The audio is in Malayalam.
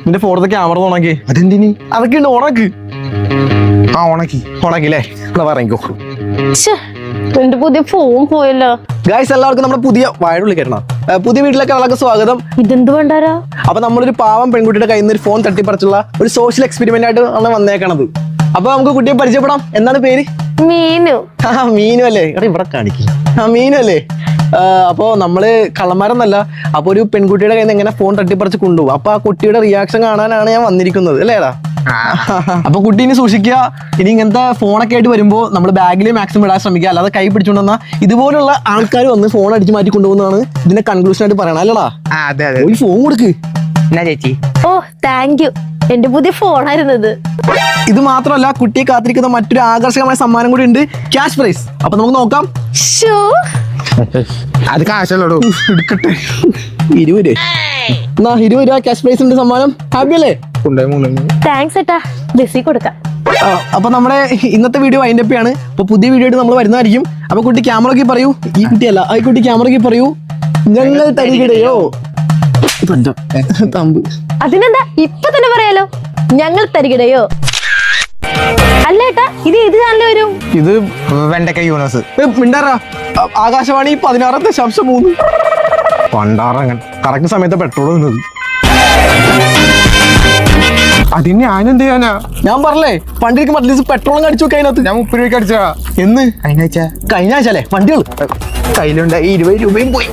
നിന്റെ ഫോണത്തെ ക്യാമറ ഓണാക്കി. അതെന്തിനി? അതൊക്കെ ഉണ്ട്, ഓണാക്ക്. ഓണാക്കില്ലേ? എന്നാ പറഞ്ഞോ. എന്റെ പുതിയ ഫോൺ പോയല്ലോ. ഗായ്സ്, എല്ലാവർക്കും നമ്മുടെ പുതിയ വാഴയുള്ളിൽ കയറണം. പുതിയ വീട്ടിലേക്ക് എല്ലാവർക്കും സ്വാഗതം. ഇതെന്ത് വേണ്ടാരാ? അപ്പൊ നമ്മളൊരു പാവം പെൺകുട്ടിയുടെ കയ്യിൽ നിന്ന് ഒരു ഫോൺ തട്ടിപ്പറിച്ചുള്ള ഒരു സോഷ്യൽ എക്സ്പെരിമെന്റ് ആയിട്ട് ആണ് വന്നേക്കണത്. അപ്പൊ നമുക്ക് കുട്ടിയെ പരിചയപ്പെടാം. എന്താണ് പേര്? മീനു. മീനു അല്ലേ? എടാ ഇവിടെ കാണിക്കില്ല. മീനു അല്ലേ? അപ്പോ നമ്മള് കള്ളന്മാരൊന്നല്ല. അപ്പൊ ഒരു പെൺകുട്ടിയുടെ കയ്യിൽ നിന്ന് എങ്ങനെ ഫോൺ തട്ടിപ്പറിച്ച് കൊണ്ടുപോകും. അപ്പൊ ആ കുട്ടിയുടെ റിയാക്ഷൻ കാണാനാണ് ഞാൻ വന്നിരിക്കുന്നത്, അല്ലേടാ? അപ്പൊ കുട്ടി ഇനി സൂക്ഷിക്കുക. ഇനി ഇങ്ങനത്തെ ഫോണൊക്കെ ആയിട്ട് വരുമ്പോ നമ്മൾ ബാഗിൽ മാക്സിമം ഇടാൻ ശ്രമിക്കുക. അല്ലാതെ കൈ പിടിച്ചുകൊണ്ടുവന്ന ഇതുപോലുള്ള ആൾക്കാർ വന്ന് ഫോൺ അടിച്ച് മാറ്റി കൊണ്ടുപോകുന്നതാണ് ഇതിന്റെ കൺക്ലൂഷൻ ആയിട്ട് പറയണം, അല്ലടാ? ഒരു ഫോൺ കൊടുക്ക് ചേച്ചി. ഓ താങ്ക് യു. എന്റെ പുതിയ ഫോണായിരുന്നത്. ഇത് മാത്രമല്ല, കുട്ടിയെ കാത്തിരിക്കുന്ന മറ്റൊരു ആകർഷകമായ സമ്മാനം കൂടി ഉണ്ട്, ക്യാഷ് പ്രൈസ്. അപ്പൊ നമുക്ക് നോക്കാം. അത് കാശല്ലോ. എടുക്കട്ടെ. 20 രൂപ. എന്നാ 20 രൂപ ക്യാഷ് പ്രൈസ് ഉണ്ട്, സമ്മാനം. ഹാപ്പി അല്ലേ? താങ്ക്സ് ഏട്ടാ. ബസ്സിൽ കൊടുക്കാം. അപ്പൊ നമ്മുടെ ഇന്നത്തെ വീഡിയോ അതിന്റെ ഒക്കെയാണ്. അപ്പൊ പുതിയ വീഡിയോ ആയിട്ട് നമ്മൾ വരുന്നതായിരിക്കും. അപ്പൊ കുട്ടി ക്യാമറയ്ക്ക് പറയൂ. ഈ കുട്ടിയല്ല, ആ കുട്ടി ക്യാമറയ്ക്ക് പറയൂ. ഞങ്ങൾ തരികിടയോ തമ്പ്. അതിനെന്താ, ഇപ്പൊ തന്നെ പറയാലോ. ഞങ്ങൾ തരികിടയോ. അല്ല ഏട്ടാ, ഇത് ഏത് ചാനൽ വരും? ഇത് വെണ്ടക്ക യൂണിവേഴ്സ്. മിണ്ടാറാ. ആകാശവാണി 16.3. പണ്ടാറങ്ങൻ കറക്റ്റ് സമയത്ത് പെട്രോൾ വന്നത്. അതിന് ഞാനെന്ത് ചെയ്യാനാ? ഞാൻ പറഞ്ഞേ, പണ്ടിരിക്കും അറ്റ്ലീസ്റ്റ് പെട്രോളും അടിച്ചു വെക്കാൻ അതിനകത്ത്. ഞാൻ 30 രൂപയ്ക്ക് അടിച്ചാ. എന്ന് കഴിഞ്ഞ ആഴ്ച കഴിഞ്ഞ ആഴ്ച അല്ലേ? വണ്ടികൾ കയ്യിലുണ്ട്. 20 രൂപയും പോയി.